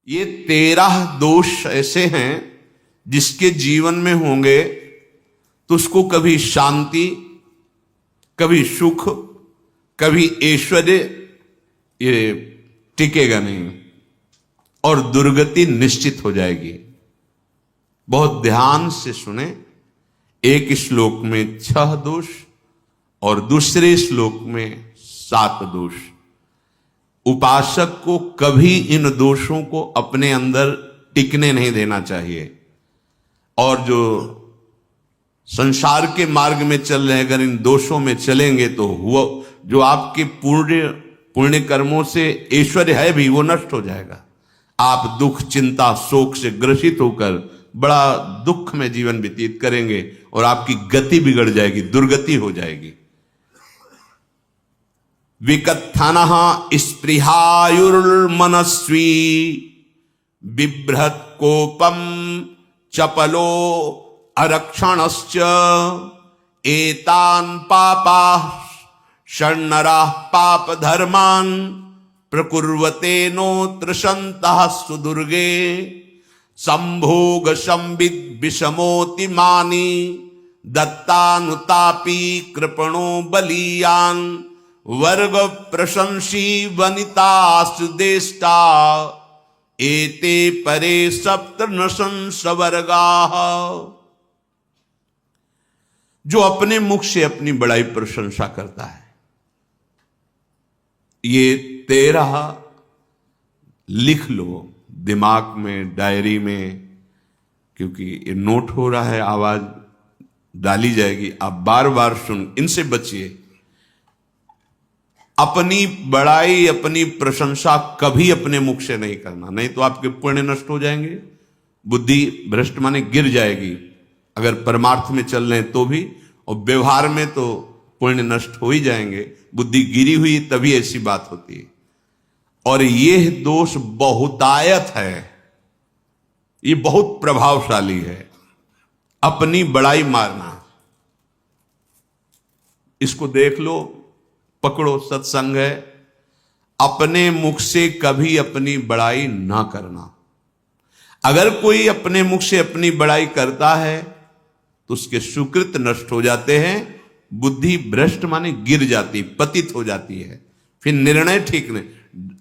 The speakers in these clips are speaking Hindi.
ये 13 दोष ऐसे हैं जिसके जीवन में होंगे तो उसको कभी शांति, कभी सुख, कभी ऐश्वर्य ये टिकेगा नहीं और दुर्गति निश्चित हो जाएगी। बहुत ध्यान से सुने। एक श्लोक में 6 दोष और दूसरे श्लोक में 7 दोष। उपासक को कभी इन दोषों को अपने अंदर टिकने नहीं देना चाहिए। और जो संसार के मार्ग में चल रहे हैं, अगर इन दोषों में चलेंगे तो हुआ जो आपके पुण्य कर्मों से ऐश्वर्य है भी वो नष्ट हो जाएगा। आप दुख, चिंता, शोक से ग्रसित होकर बड़ा दुख में जीवन व्यतीत करेंगे और आपकी गति बिगड़ जाएगी, दुर्गति हो जाएगी। विकत्थनः स्पृहायुर्मनस्वी बिभ्रत कोपम चपलो अरक्षणश्च एतान् पापाः षण्णराः पाप धर्मान् प्रकुर्वते नोत्र सन्तः सुदुर्गे संभोग संविद विषमोति मानी दत्तानुतापी कृपणो बलीयान वर्ग प्रशंसी वनितास्तु देष्टा एते परे सप्तनशंस वर्गाः। जो अपने मुख से अपनी बड़ाई प्रशंसा करता है, ये 13 लिख लो दिमाग में, डायरी में, क्योंकि ये नोट हो रहा है, आवाज डाली जाएगी, आप बार बार सुन, इनसे बचिए। अपनी बड़ाई, अपनी प्रशंसा कभी अपने मुख से नहीं करना, नहीं तो आपके पुण्य नष्ट हो जाएंगे, बुद्धि भ्रष्ट माने गिर जाएगी। अगर परमार्थ में चल रहे हैं तो भी, और व्यवहार में तो पुण्य नष्ट हो ही जाएंगे। बुद्धि गिरी हुई तभी ऐसी बात होती है। और यह दोष बहुतायत है, ये बहुत प्रभावशाली है। अपनी बड़ाई मारना, इसको देख लो, पकड़ो, सत्संग है। अपने मुख से कभी अपनी बड़ाई ना करना। अगर कोई अपने मुख से अपनी बड़ाई करता है तो उसके सुकृत नष्ट हो जाते हैं, बुद्धि भ्रष्ट माने गिर जाती, पतित हो जाती है, फिर निर्णय ठीक नहीं।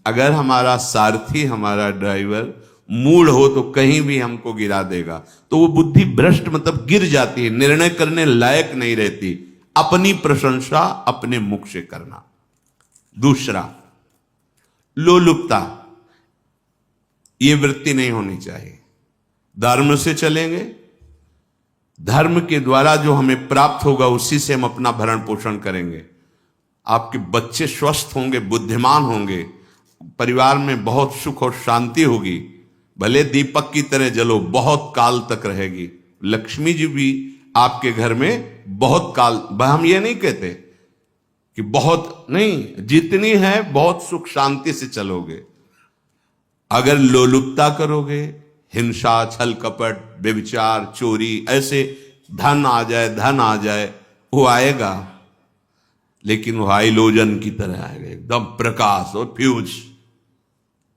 अगर हमारा सारथी, हमारा ड्राइवर मूढ़ हो तो कहीं भी हमको गिरा देगा, तो वो बुद्धि भ्रष्ट मतलब गिर जाती है, निर्णय करने लायक नहीं रहती। अपनी प्रशंसा अपने मुख से करना। दूसरा, लोलुपता, ये वृत्ति नहीं होनी चाहिए। धर्म से चलेंगे, धर्म के द्वारा जो हमें प्राप्त होगा उसी से हम अपना भरण पोषण करेंगे। आपके बच्चे स्वस्थ होंगे, बुद्धिमान होंगे, परिवार में बहुत सुख और शांति होगी। भले दीपक की तरह जलो, बहुत काल तक रहेगी। लक्ष्मी जी भी आपके घर में बहुत काल, हम ये नहीं कहते कि बहुत नहीं, जितनी है बहुत सुख शांति से चलोगे। अगर लोलुपता करोगे, हिंसा, छल कपट, व्यभिचार, चोरी, ऐसे धन आ जाए, वो आएगा, लेकिन वो हाइलोजन की तरह आएगा, एकदम प्रकाश और फ्यूज,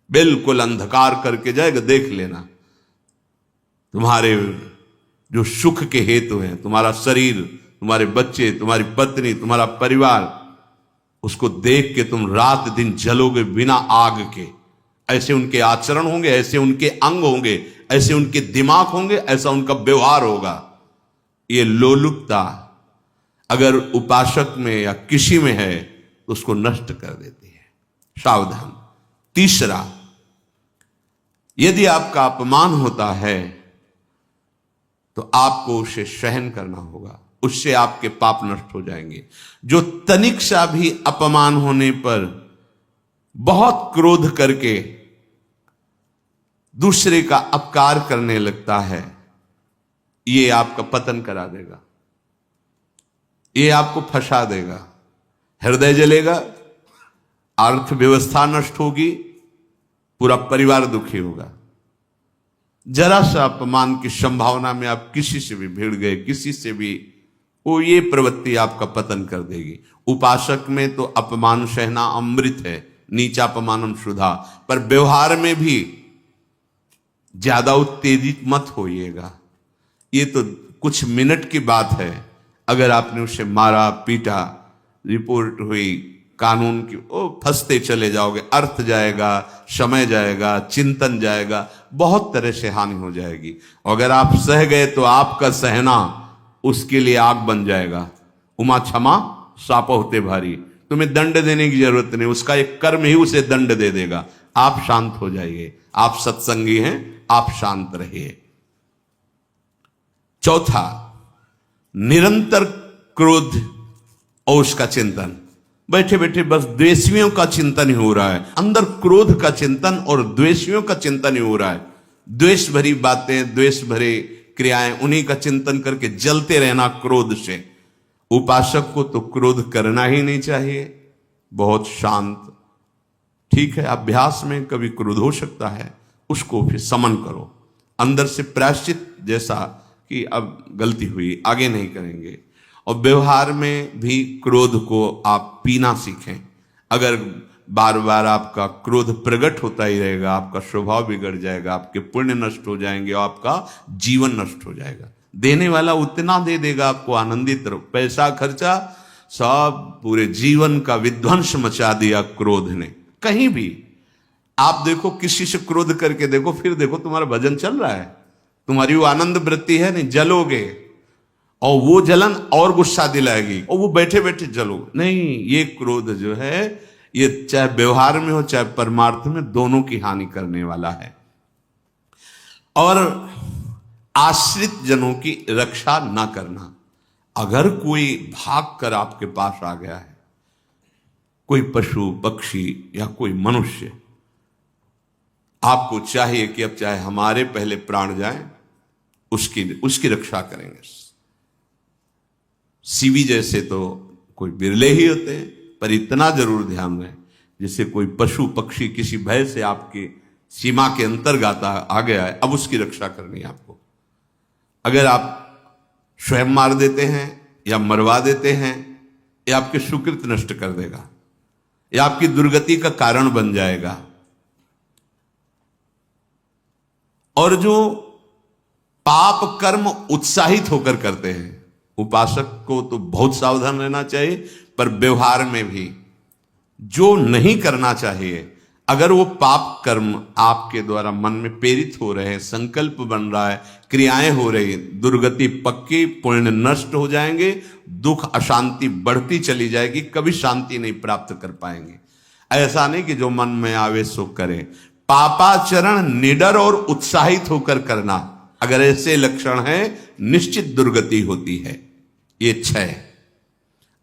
बिल्कुल अंधकार करके जाएगा। देख लेना, तुम्हारे जो सुख के हेतु हैं, तुम्हारा शरीर, तुम्हारे बच्चे, तुम्हारी पत्नी, तुम्हारा परिवार, उसको देख के तुम रात दिन जलोगे बिना आग के। ऐसे उनके आचरण होंगे, ऐसे उनके अंग होंगे, ऐसे उनके दिमाग होंगे, ऐसा उनका व्यवहार होगा। ये लोलुपता अगर उपासक में या किसी में है तो उसको नष्ट कर देती है। सावधान। तीसरा, यदि आपका अपमान होता है तो आपको उसे सहन करना होगा, उससे आपके पाप नष्ट हो जाएंगे। जो तनिक सा भी अपमान होने पर बहुत क्रोध करके दूसरे का अपकार करने लगता है, ये आपका पतन करा देगा, ये आपको फंसा देगा, हृदय जलेगा, अर्थव्यवस्था नष्ट होगी, पूरा परिवार दुखी होगा। जरा सा अपमान की संभावना में आप किसी से भी भिड़ गए, किसी से भी, वो ये प्रवृत्ति आपका पतन कर देगी। उपासक में तो अपमान सहना अमृत है, नीचापमानम सुधा, पर व्यवहार में भी ज्यादा उत्तेजित मत होइएगा। ये तो कुछ मिनट की बात है, अगर आपने उसे मारा पीटा, रिपोर्ट हुई कानून की, ओ फंसते चले जाओगे, अर्थ जाएगा, समय जाएगा, चिंतन जाएगा, बहुत तरह से हानि हो जाएगी। अगर आप सह गए तो आपका सहना उसके लिए आग बन जाएगा। उमा क्षमा साप होते भारी, तुम्हें दंड देने की जरूरत नहीं, उसका एक कर्म ही उसे दंड दे देगा। आप शांत हो जाइए, आप सत्संगी हैं, आप शांत रहिए। चौथा, निरंतर क्रोध और उसका चिंतन। बैठे बैठे बस द्वेषियों का चिंतन ही हो रहा है, अंदर क्रोध का चिंतन और द्वेषियों का चिंतन ही हो रहा है। द्वेष भरी बातें, द्वेष भरे क्रियाएं, उन्हीं का चिंतन करके जलते रहना क्रोध से। उपासक को तो क्रोध करना ही नहीं चाहिए, बहुत शांत। ठीक है, अभ्यास में कभी क्रोध हो सकता है, उसको फिर समन करो, अंदर से प्रायश्चित, जैसा कि अब गलती हुई, आगे नहीं करेंगे। और व्यवहार में भी क्रोध को आप पीना सीखें। अगर बार बार आपका क्रोध प्रकट होता ही रहेगा, आपका स्वभाव बिगड़ जाएगा, आपके पुण्य नष्ट हो जाएंगे और आपका जीवन नष्ट हो जाएगा। देने वाला उतना दे देगा आपको, आनंदित रहो। पैसा खर्चा, सब पूरे जीवन का विध्वंस मचा दिया क्रोध ने। कहीं भी आप देखो, किसी से क्रोध करके देखो, फिर देखो तुम्हारा भजन चल रहा है, तुम्हारी वो आनंद वृत्ति है नहीं, जलोगे और वो जलन और गुस्सा दिलाएगी और वो बैठे बैठे जलोगे नहीं। ये क्रोध जो है, ये चाहे व्यवहार में हो चाहे परमार्थ में, दोनों की हानि करने वाला है। और आश्रित जनों की रक्षा ना करना। अगर कोई भाग कर आपके पास आ गया है, कोई पशु पक्षी या कोई मनुष्य, आपको चाहिए कि अब चाहे हमारे पहले प्राण जाएं, उसकी रक्षा करेंगे। सीवी जैसे तो कोई बिरले ही होते हैं, पर इतना जरूर ध्यान रहे, जैसे कोई पशु पक्षी किसी भय से आपके सीमा के अंतर्गत आ गया है, अब उसकी रक्षा करनी है आपको। अगर आप स्वयं मार देते हैं या मरवा देते हैं, यह आपके सुकृत नष्ट कर देगा, यह आपकी दुर्गति का कारण बन जाएगा। और जो पाप कर्म उत्साहित होकर करते हैं, उपासक को तो बहुत सावधान रहना चाहिए, पर व्यवहार में भी जो नहीं करना चाहिए, अगर वो पाप कर्म आपके द्वारा मन में प्रेरित हो रहे हैं, संकल्प बन रहा है, क्रियाएं हो रही, दुर्गति पक्की, पुण्य नष्ट हो जाएंगे, दुख अशांति बढ़ती चली जाएगी, कभी शांति नहीं प्राप्त कर पाएंगे। ऐसा नहीं कि जो मन में आवे सो करे। पापाचरण निडर और उत्साहित होकर करना, अगर ऐसे लक्षण है, निश्चित दुर्गति होती है। ये 6,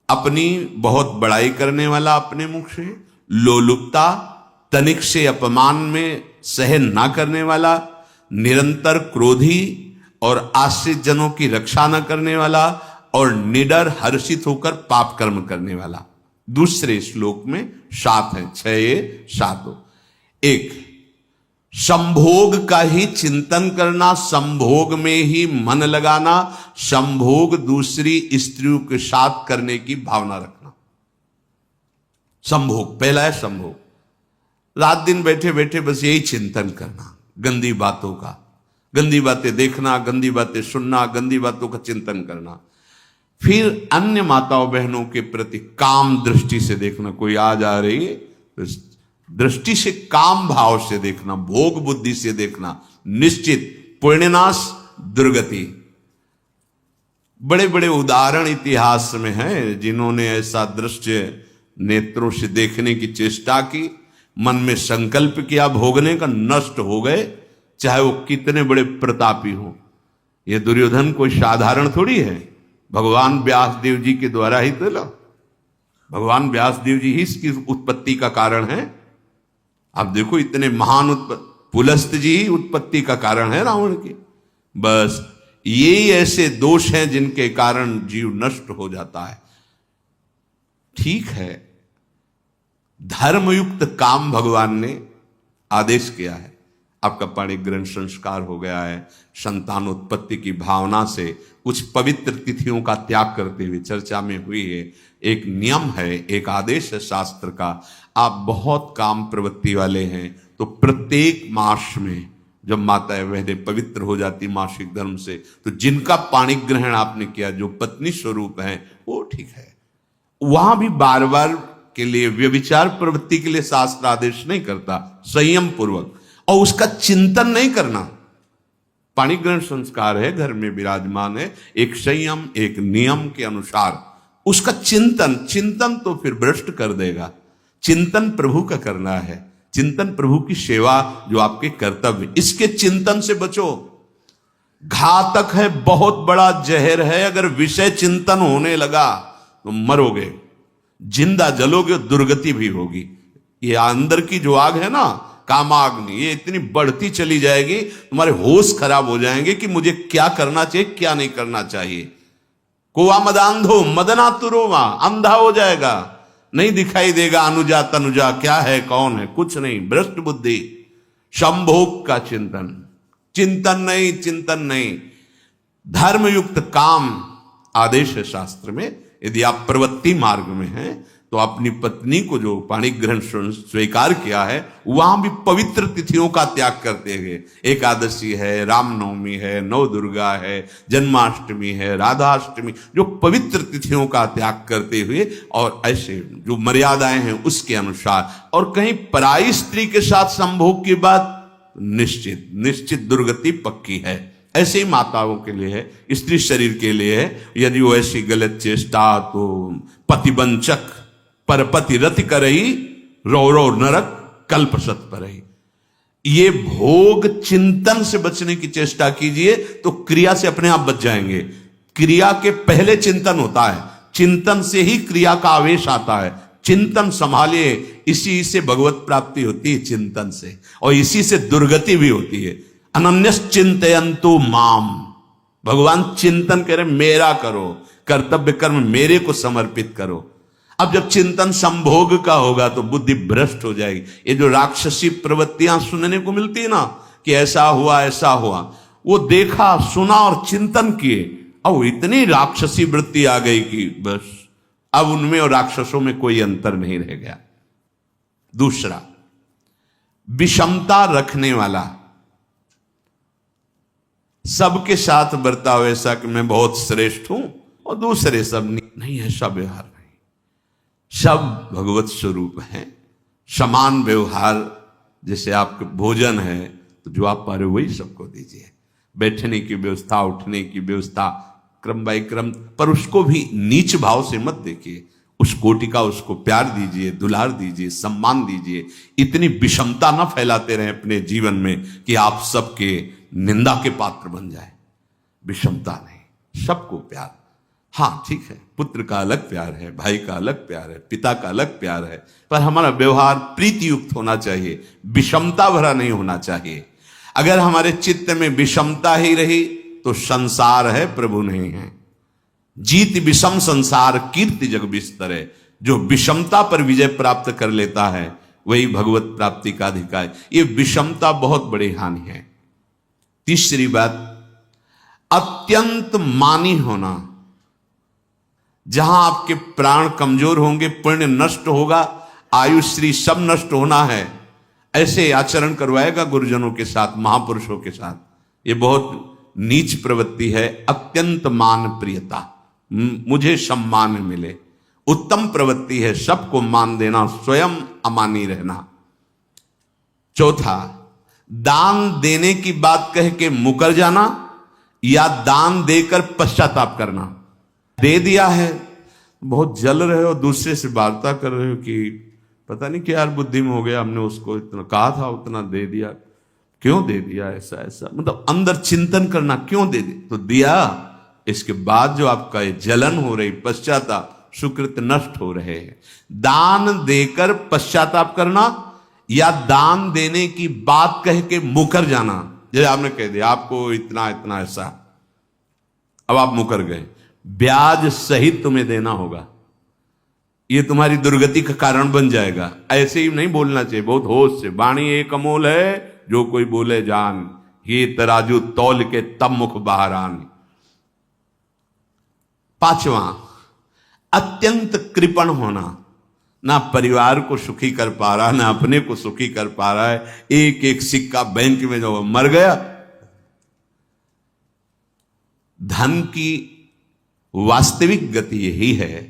अपनी बहुत बड़ाई करने वाला अपने मुख से, लोलुपता, तनिक से अपमान में सहन ना करने वाला, निरंतर क्रोधी और आश्रित जनों की रक्षा न करने वाला, और निडर हर्षित होकर पाप कर्म करने वाला। दूसरे श्लोक में 7 है, 6 ये 7 हो। 1, संभोग का ही चिंतन करना, संभोग में ही मन लगाना, संभोग दूसरी स्त्रियों के साथ करने की भावना रखना। संभोग, पहला है संभोग। रात दिन बैठे बैठे बस यही चिंतन करना, गंदी बातों का, गंदी बातें देखना, गंदी बातें सुनना, गंदी बातों का चिंतन करना। फिर अन्य माताओं बहनों के प्रति काम दृष्टि से देखना, कोई आ जा रही है तो दृष्टि से, काम भाव से देखना, भोग बुद्धि से देखना, निश्चित पुण्यनाश दुर्गति। बड़े बड़े उदाहरण इतिहास में हैं जिन्होंने ऐसा दृश्य नेत्रों से देखने की चेष्टा की, मन में संकल्प किया भोगने का, नष्ट हो गए, चाहे वो कितने बड़े प्रतापी हो। ये दुर्योधन कोई साधारण थोड़ी है, भगवान व्यासदेव जी के द्वारा ही तो लो, भगवान व्यासदेव जी ही इसकी उत्पत्ति का कारण है। आप देखो, इतने महान पुलस्त जी ही उत्पत्ति का कारण है रावण की। बस यही ऐसे दोष हैं जिनके कारण जीव नष्ट हो जाता है। ठीक है, धर्मयुक्त काम भगवान ने आदेश किया है, आपका पाणिग्रहण संस्कार हो गया है, संतानोत्पत्ति की भावना से कुछ पवित्र तिथियों का त्याग करते हुए चर्चा में हुई है। एक नियम है, एक आदेश है शास्त्र का। आप बहुत काम प्रवृत्ति वाले हैं तो प्रत्येक मास में जब माताएं बहनें पवित्र हो जाती मासिक धर्म से, तो जिनका पाणी ग्रहण आपने किया, जो पत्नी स्वरूप है, वो ठीक है। वहां भी बार बार के लिए व्यभिचार प्रवृत्ति के लिए शास्त्र आदेश नहीं करता, संयम पूर्वक, और उसका चिंतन नहीं करना। पाणी ग्रहण संस्कार है, घर में विराजमान है, एक संयम एक नियम के अनुसार उसका चिंतन तो फिर भ्रष्ट कर देगा। चिंतन प्रभु का करना है, चिंतन प्रभु की सेवा जो आपके कर्तव्य, इसके चिंतन से बचो। घातक है, बहुत बड़ा जहर है। अगर विषय चिंतन होने लगा तो मरोगे, जिंदा जलोगे, दुर्गति भी होगी। ये अंदर की जो आग है ना, कामाग्नि, ये इतनी बढ़ती चली जाएगी, तुम्हारे होश खराब हो जाएंगे कि मुझे क्या करना चाहिए, क्या नहीं करना चाहिए। कोवा मदांधो मदनातुरोवा, अंधा हो जाएगा, नहीं दिखाई देगा अनुजा तनुजा क्या है कौन है, कुछ नहीं, भ्रष्ट बुद्धि। संभोग का चिंतन नहीं। धर्मयुक्त काम आदेश है शास्त्र में। यदि आप प्रवृत्ति मार्ग में हैं तो अपनी पत्नी को जो पाणी ग्रहण स्वीकार किया है, वहां भी पवित्र तिथियों का त्याग करते हुए, एकादशी है, रामनवमी है, नव दुर्गा है, जन्माष्टमी है, राधाष्टमी, जो पवित्र तिथियों का त्याग करते हुए, और ऐसे जो मर्यादाएं हैं उसके अनुसार, और कहीं पराई स्त्री के साथ संभोग की बात निश्चित दुर्गति पक्की है। ऐसे ही माताओं के लिए है, स्त्री शरीर के लिए है। यदि वो ऐसी गलत चेष्टा, तो पतिवंचक परपति रति करही, रौ नरक कल्प सत परही। ये भोग चिंतन से बचने की चेष्टा कीजिए तो क्रिया से अपने आप बच जाएंगे। क्रिया के पहले चिंतन होता है, चिंतन से ही क्रिया का आवेश आता है। चिंतन संभालिए, इसी से भगवत प्राप्ति होती है, चिंतन से, और इसी से दुर्गति भी होती है। अनन्यश्चिन्तयन्तु माम, भगवान चिंतन करें, मेरा करो, कर्तव्य कर्म मेरे को समर्पित करो। अब जब चिंतन संभोग का होगा तो बुद्धि भ्रष्ट हो जाएगी। ये जो राक्षसी प्रवृत्तियां सुनने को मिलती है ना, कि ऐसा हुआ, वो देखा सुना और चिंतन किए, अब इतनी राक्षसी वृत्ति आ गई कि बस अब उनमें और राक्षसों में कोई अंतर नहीं रह गया। दूसरा, विषमता रखने वाला, सबके साथ बर्ताव ऐसा कि मैं बहुत श्रेष्ठ हूं और दूसरे सब नहीं, ऐसा व्यवहार नहीं। सब भगवत स्वरूप हैं, समान व्यवहार। जैसे आपके भोजन है तो जो आप पा रहे हो वही सबको दीजिए, बैठने की व्यवस्था, उठने की व्यवस्था, क्रम बाय क्रम, पर उसको भी नीच भाव से मत देखिए। उस कोटि का उसको प्यार दीजिए, दुलार दीजिए, सम्मान दीजिए। इतनी विषमता ना फैलाते रहे अपने जीवन में कि आप सबके निंदा के पात्र बन जाए। विषमता नहीं, सबको प्यार। हाँ ठीक है, पुत्र का अलग प्यार है, भाई का अलग प्यार है, पिता का अलग प्यार है, पर हमारा व्यवहार प्रीति युक्त होना चाहिए, विषमता भरा नहीं होना चाहिए। अगर हमारे चित्त में विषमता ही रही तो संसार है, प्रभु नहीं है। जीत विषम संसार कीर्ति जग बिस्तर है। जो विषमता पर विजय प्राप्त कर लेता है वही भगवत प्राप्ति का अधिकार। ये विषमता बहुत बड़ी हानि है। तीसरी बात, अत्यंत मानी होना। जहां आपके प्राण कमजोर होंगे, पुण्य नष्ट होगा, आयुश्री सब नष्ट होना है, ऐसे आचरण करवाएगा गुरुजनों के साथ, महापुरुषों के साथ। ये बहुत नीच प्रवृत्ति है। अत्यंत मान प्रियता, मुझे सम्मान मिले, उत्तम प्रवृत्ति है। सबको मान देना, स्वयं अमानी रहना। चौथा, दान देने की बात कह के मुकर जाना या दान देकर पश्चाताप करना। दे दिया है, बहुत जल रहे हो, दूसरे से वार्ता कर रहे हो कि पता नहीं क्या यार बुद्धि में हो गया, हमने उसको इतना कहा था, उतना दे दिया, क्यों दे दिया, ऐसा मतलब अंदर चिंतन करना, क्यों दे दिया तो दिया। इसके बाद जो आपका जलन हो रही, पश्चाताप, सुकृत नष्ट हो रहे हैं। दान देकर पश्चाताप करना या दान देने की बात कह के मुकर जाना। जैसे आपने कह दिया आपको इतना इतना ऐसा, अब आप मुकर गए, ब्याज सहित तुम्हें देना होगा, ये तुम्हारी दुर्गति का कारण बन जाएगा। ऐसे ही नहीं बोलना चाहिए, बहुत होश से। वाणी एक अमोल है, जो कोई बोले जान, ये तराजू तौल के तब मुख बाहर आन। पांचवा, अत्यंत कृपण होना। ना परिवार को सुखी कर पा रहा, ना अपने को सुखी कर पा रहा है। एक एक सिक्का बैंक में जो मर गया। धन की वास्तविक गति यही है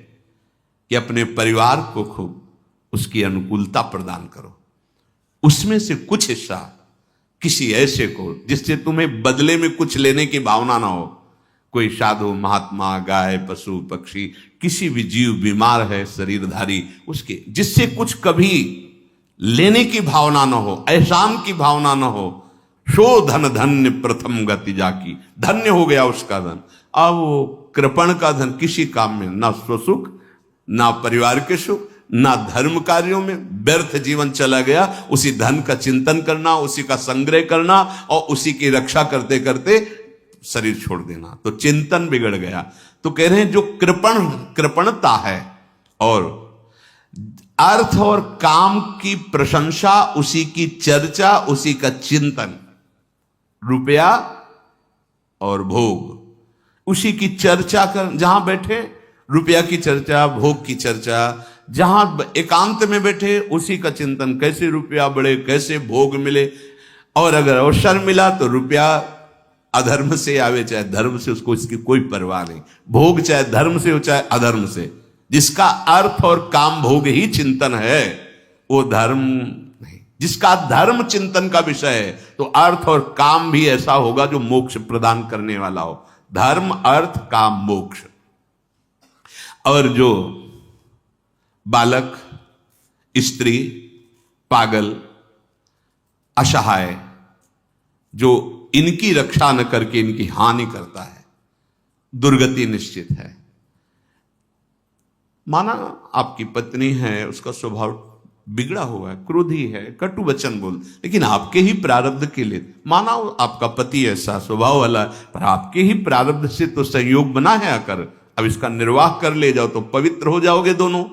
कि अपने परिवार को खूब उसकी अनुकूलता प्रदान करो, उसमें से कुछ हिस्सा किसी ऐसे को जिससे तुम्हें बदले में कुछ लेने की भावना ना हो। कोई साधु महात्मा, गाय, पशु पक्षी, किसी भी जीव बीमार है शरीरधारी, उसके जिससे कुछ कभी लेने की भावना ना हो, एहसान की भावना ना हो। सो धन धन्य प्रथम गति जाकी, धन्य हो गया उसका धन। अब वो कृपण का धन किसी काम में ना स्वसुख, ना परिवार के सुख, ना धर्म कार्यों में, व्यर्थ जीवन चला गया। उसी धन का चिंतन करना, उसी का संग्रह करना और उसी की रक्षा करते करते शरीर छोड़ देना, तो चिंतन बिगड़ गया। तो कह रहे हैं जो कृपणता है और अर्थ और काम की प्रशंसा, उसी की चर्चा, उसी का चिंतन, रुपया और भोग, उसी की चर्चा कर, जहां बैठे रुपया की चर्चा, भोग की चर्चा, जहां एकांत में बैठे उसी का चिंतन, कैसे रुपया बढ़े, कैसे भोग मिले। और अगर अवसर मिला तो रुपया अधर्म से आवे चाहे धर्म से, उसको इसकी कोई परवाह नहीं। भोग चाहे धर्म से हो चाहे अधर्म से, जिसका अर्थ और काम भोग ही चिंतन है वो धर्म नहीं। जिसका धर्म चिंतन का विषय है तो अर्थ और काम भी ऐसा होगा जो मोक्ष प्रदान करने वाला हो। धर्म, अर्थ, काम, मोक्ष। और जो बालक, स्त्री, पागल, असहाय, जो इनकी रक्षा न करके इनकी हानि करता है, दुर्गति निश्चित है। माना आपकी पत्नी है, उसका स्वभाव बिगड़ा हुआ है, क्रोधी है, कटु वचन बोल, लेकिन आपके ही प्रारब्ध के लिए, माना आपका पति ऐसा स्वभाव वाला, पर आपके ही प्रारब्ध से तो संयोग बना है आकर, अब इसका निर्वाह कर ले जाओ तो पवित्र हो जाओगे दोनों।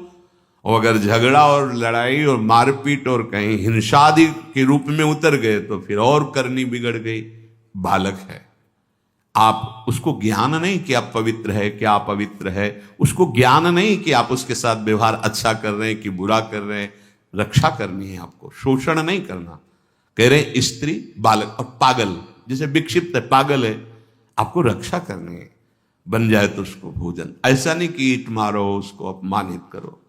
और अगर झगड़ा और लड़ाई और मारपीट और कहीं हिंसा आदि के रूप में उतर गए तो फिर और करनी बिगड़ गई। बालक है, आप उसको ज्ञान नहीं कि आप पवित्र है, क्या आप पवित्र है, उसको ज्ञान नहीं कि आप उसके साथ व्यवहार अच्छा कर रहे हैं कि बुरा कर रहे हैं। रक्षा करनी है आपको, शोषण नहीं करना। कह रहे स्त्री, बालक और पागल, जैसे विक्षिप्त है, पागल है, आपको रक्षा करनी है। बन जाए तो उसको भोजन, ऐसा नहीं कि ईंट मारो, उसको अपमानित करो।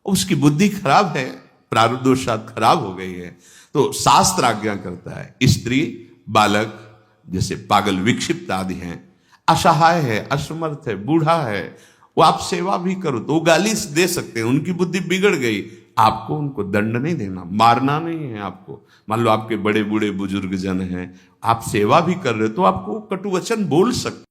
उसकी बुद्धि खराब है, प्रारब्धवशात खराब हो गई है, तो शास्त्र आज्ञा करता है स्त्री, बालक, जैसे पागल, विक्षिप्त आदि हैं, असहाय है, असमर्थ है, बूढ़ा है, वो आप सेवा भी करो तो वो गाली दे सकते हैं, उनकी बुद्धि बिगड़ गई। आपको उनको दंड नहीं देना, मारना नहीं है आपको। मान लो आपके बड़े बूढ़े बुजुर्ग जन हैं, आप सेवा भी कर रहे हो तो आपको कटु वचन बोल सकते